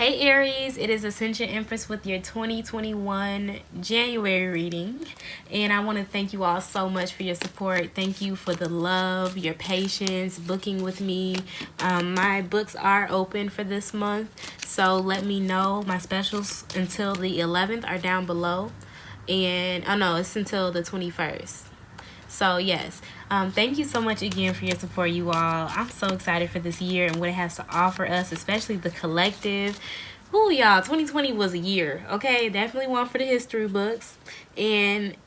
Hey Aries, it is Ascension Empress with your 2021 January reading. And I want to thank you all so much for your support. Thank you for the love, your patience, booking with me. My books are open for this month, so let me know. My specials until the 11th are down below. And, oh no, it's until the 21st. So yes, thank you so much again for your support, you all. I'm so excited for this year and what it has to offer us, especially the collective. Ooh, y'all, 2020 was a year, okay? Definitely one for the history books. And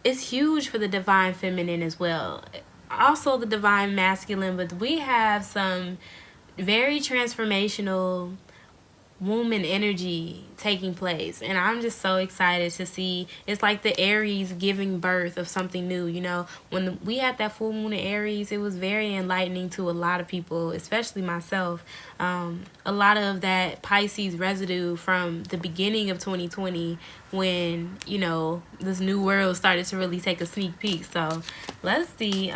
it's huge for the divine feminine as well. Also the divine masculine, but we have some very transformational woman energy taking place, and I'm just so excited to see. It's like the Aries giving birth of something new. You know, when we had that full moon in Aries, it was very enlightening to a lot of people, especially myself. A lot of that Pisces residue from the beginning of 2020, when, you know, this new world started to really take a sneak peek. So let's see.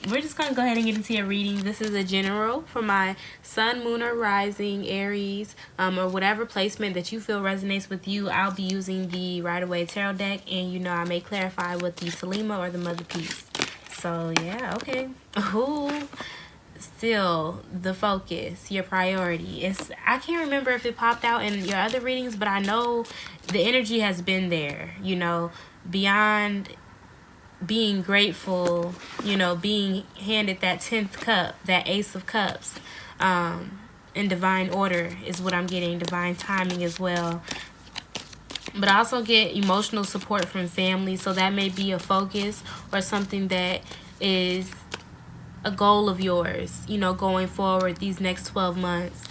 We're just going to go ahead and get into your reading. This is a general for my sun, moon, or rising Aries, or whatever placement that you feel resonates with you. I'll be using the Right Away Tarot deck, and you know I may clarify with the Talima or the Mother Piece. So yeah, okay. Ooh, still the focus, your priority. I can't remember if it popped out in your other readings, but I know the energy has been there, you know, beyond being grateful, you know, being handed that 10th cup, that Ace of Cups, in divine order is what I'm getting, divine timing as well. But I also get emotional support from family, so that may be a focus or something that is a goal of yours, you know, going forward these next 12 months.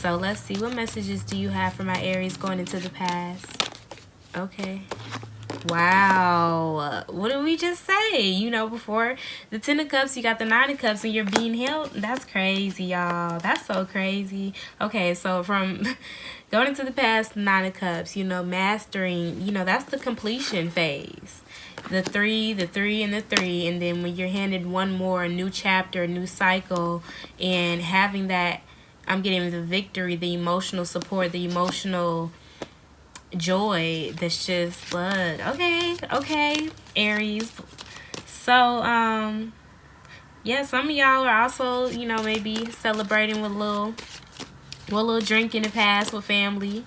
So let's see, what messages do you have for my Aries going into the past? Okay. Wow, what did we just say? You know, before the 10 of Cups, you got the 9 of Cups, and you're being held. That's crazy, y'all. That's so crazy. Okay, so from going into the past, 9 of Cups, you know, mastering, you know, that's the completion phase. The 3, and the 3, and then when you're handed one more, a new chapter, a new cycle, and having that, I'm getting the victory, the emotional support, the emotional joy that's just blood. Okay, Aries. So yeah, some of y'all are also, you know, maybe celebrating with a little drink in the past with family.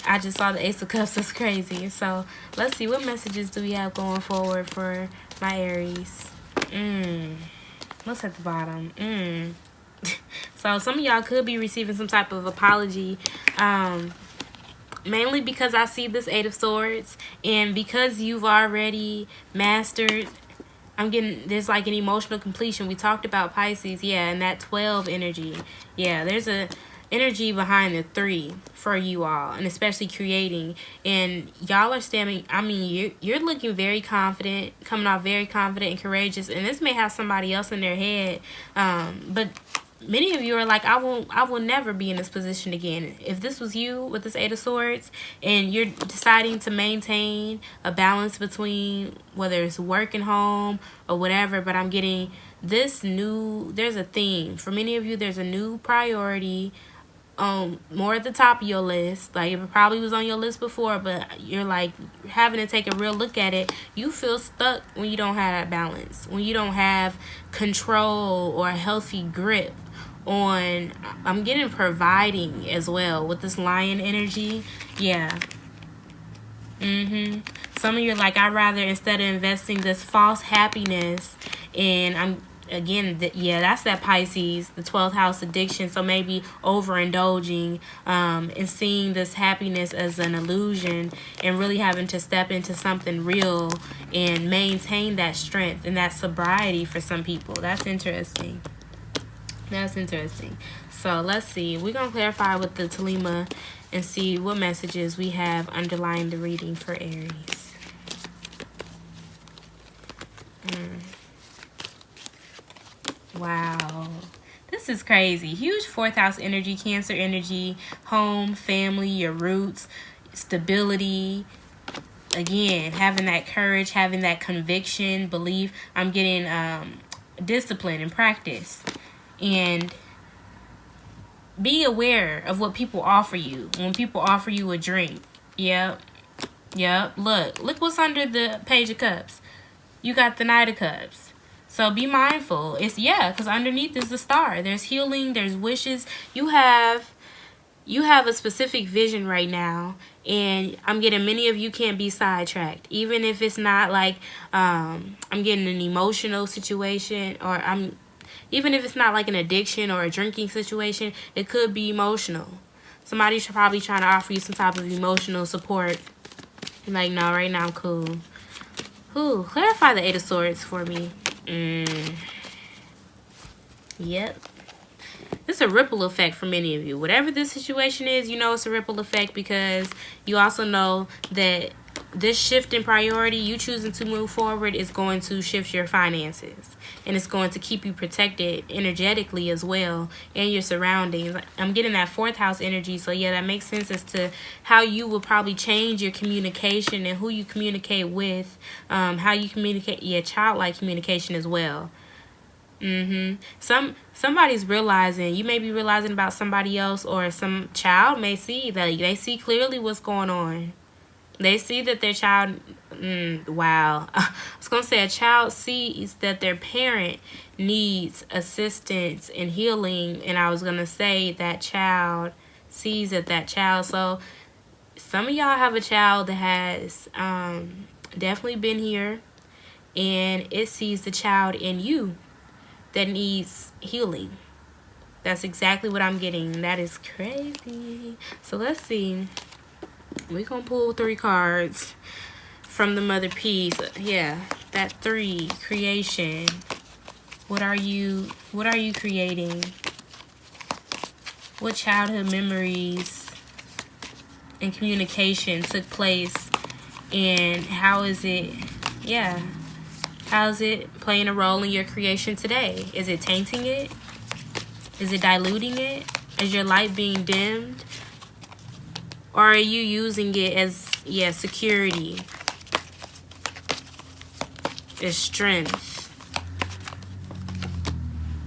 I just saw the Ace of Cups. That's crazy. So let's see, what messages do we have going forward for my Aries? What's at the bottom? So some of y'all could be receiving some type of apology, mainly because I see this 8 of Swords, and because you've already mastered, I'm getting, there's like an emotional completion. We talked about Pisces, yeah, and that 12 energy. Yeah, there's a energy behind the 3 for you all, and especially creating. And y'all are standing, I mean, you're looking very confident, coming off very confident and courageous, and this may have somebody else in their head, but many of you are like, I will never be in this position again. If this was you with this 8 of Swords, and you're deciding to maintain a balance between whether it's work and home or whatever, but I'm getting this new, there's a theme. For many of you, there's a new priority, more at the top of your list. Like, it probably was on your list before, but you're like having to take a real look at it. You feel stuck when you don't have that balance, when you don't have control or a healthy grip on, I'm getting providing as well with this lion energy. Yeah. Some of you are like, I'd rather, instead of investing this false happiness, and I'm again, yeah, that's that Pisces, the 12th house addiction. So maybe overindulging, and seeing this happiness as an illusion, and really having to step into something real and maintain that strength and that sobriety for some people. That's interesting. That's interesting. So let's see. We're going to clarify with the Talima and see what messages we have underlying the reading for Aries. Wow. This is crazy. Huge 4th house energy, Cancer energy, home, family, your roots, stability. Again, having that courage, having that conviction, belief. I'm getting discipline and practice. And be aware of what people offer you. When people offer you a drink. Yep. Look what's under the Page of Cups. You got the Knight of Cups. So be mindful. It's, because underneath is the Star. There's healing, there's wishes. You have a specific vision right now, and I'm getting many of you can't be sidetracked. Even if it's not like I'm getting an emotional situation, or even if it's not like an addiction or a drinking situation, it could be emotional. Somebody's probably trying to offer you some type of emotional support. Like, no, right now I'm cool. Ooh, clarify the Eight of Swords for me. Yep. It's a ripple effect for many of you. Whatever this situation is, you know it's a ripple effect, because you also know that this shift in priority, you choosing to move forward, is going to shift your finances. And it's going to keep you protected energetically as well, and your surroundings. I'm getting that 4th house energy. So yeah, that makes sense as to how you will probably change your communication and who you communicate with. How you communicate, childlike communication as well. Somebody's realizing, you may be realizing about somebody else, or some child may see that they see clearly what's going on. They see that their child, wow. I was going to say a child sees that their parent needs assistance and healing. And I was going to say that child sees that child. So some of y'all have a child that has definitely been here. And it sees the child in you that needs healing. That's exactly what I'm getting. That is crazy. So let's see. We're going to pull 3 cards from the Mother Piece. Yeah, that 3, creation. What are you creating? What childhood memories and communication took place, and how is it, how's it playing a role in your creation today? Is it tainting it? Is it diluting it? Is your light being dimmed? Or are you using it as, security, as strength?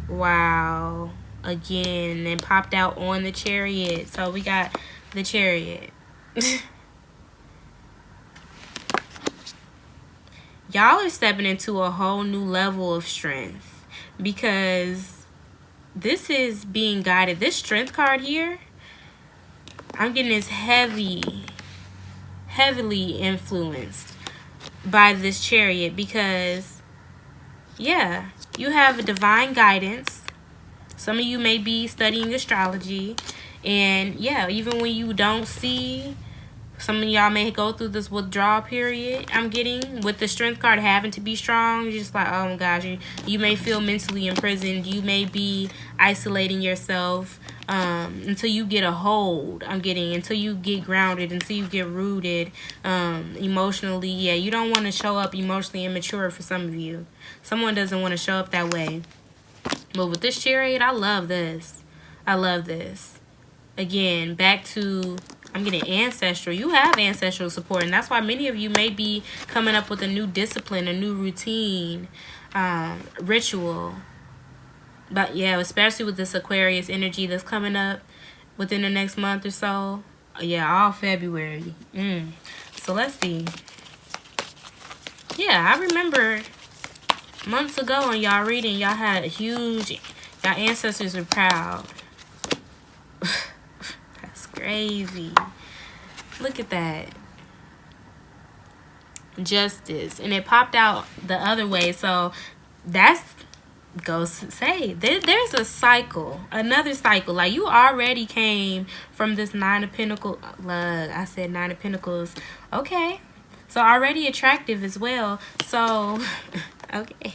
Wow. Again, and popped out on the Chariot. So we got the Chariot. Y'all are stepping into a whole new level of strength, because this is being guided. This Strength card here, I'm getting this heavily influenced by this Chariot, because, you have a divine guidance. Some of you may be studying astrology, and, even when you don't see, some of y'all may go through this withdrawal period. I'm getting, with the Strength card having to be strong, you're just like, oh my gosh, you may feel mentally imprisoned. You may be isolating yourself until you get a hold. I'm getting, until you get grounded, until you get rooted emotionally. You don't want to show up emotionally immature for some of you. Someone doesn't want to show up that way. But with this Chariot, I love this. Again, back to, I'm getting ancestral. You have ancestral support, and that's why many of you may be coming up with a new discipline, a new routine, ritual. But especially with this Aquarius energy that's coming up within the next month or so. All February. So let's see. I remember months ago in y'all reading, y'all had a huge, y'all ancestors were proud. That's crazy. Look at that. Justice. And it popped out the other way. So that's goes to say there's a cycle, another cycle. Like, you already came from this 9 of Pentacles. I said 9 of Pentacles. Okay. So already attractive as well. So, okay.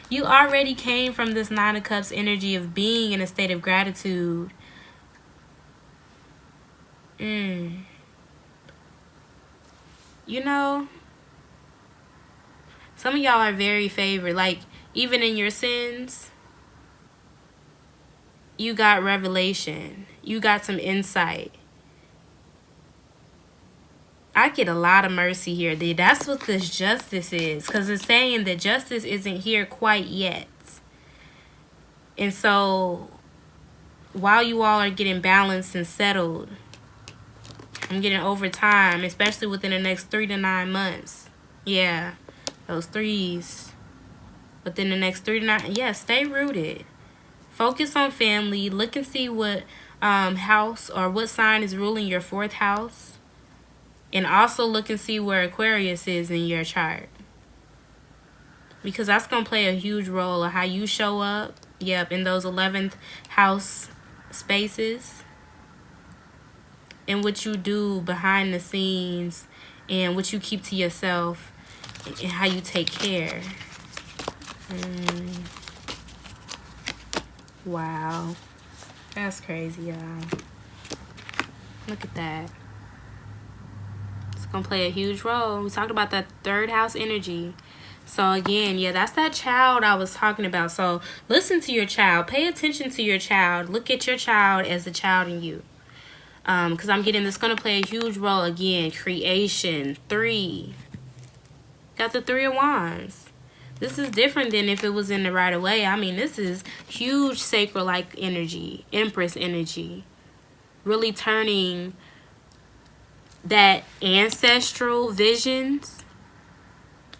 You already came from this 9 of Cups energy of being in a state of gratitude. You know, some of y'all are very favored. Like, even in your sins, you got revelation. You got some insight. I get a lot of mercy here. That's what this justice is. Because it's saying that justice isn't here quite yet. And so while you all are getting balanced and settled, I'm getting over time, especially within the next 3 to 9 months. Yeah, those threes. Within the next 3 to 9, yeah, stay rooted. Focus on family. Look and see what house or what sign is ruling your 4th house. And also look and see where Aquarius is in your chart. Because that's going to play a huge role of how you show up. Yep, in those 11th house spaces. And what you do behind the scenes. And what you keep to yourself. And how you take care. Wow. That's crazy, y'all. Look at that. It's going to play a huge role. We talked about that 3rd house energy. So again, yeah, that's that child I was talking about. So listen to your child. Pay attention to your child. Look at your child as the child in you. Because I'm getting this going to play a huge role. Again, creation. 3. Got the 3 of Wands. This is different than if it was in the right away. I mean, this is huge sacral-like energy. Empress energy. Really turning that ancestral visions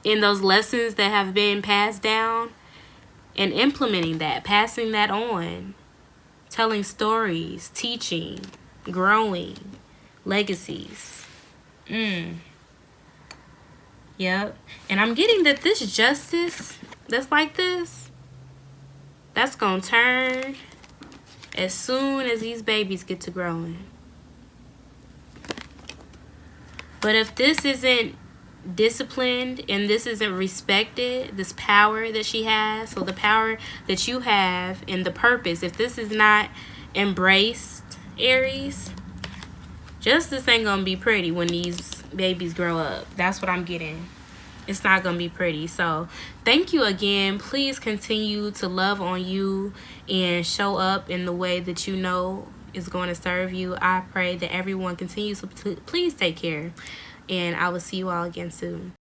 in those lessons that have been passed down and implementing that, passing that on, telling stories, teaching, growing, legacies. Yep. And I'm getting that this justice that's like this, that's going to turn as soon as these babies get to growing. But if this isn't disciplined and this isn't respected, this power that she has, so the power that you have and the purpose, if this is not embraced, Aries, justice ain't gonna be pretty when these babies grow up. That's what I'm getting. It's not gonna be pretty. So thank you again. Please continue to love on you and show up in the way that you know is going to serve you. I pray that everyone continues to please take care. And I will see you all again soon.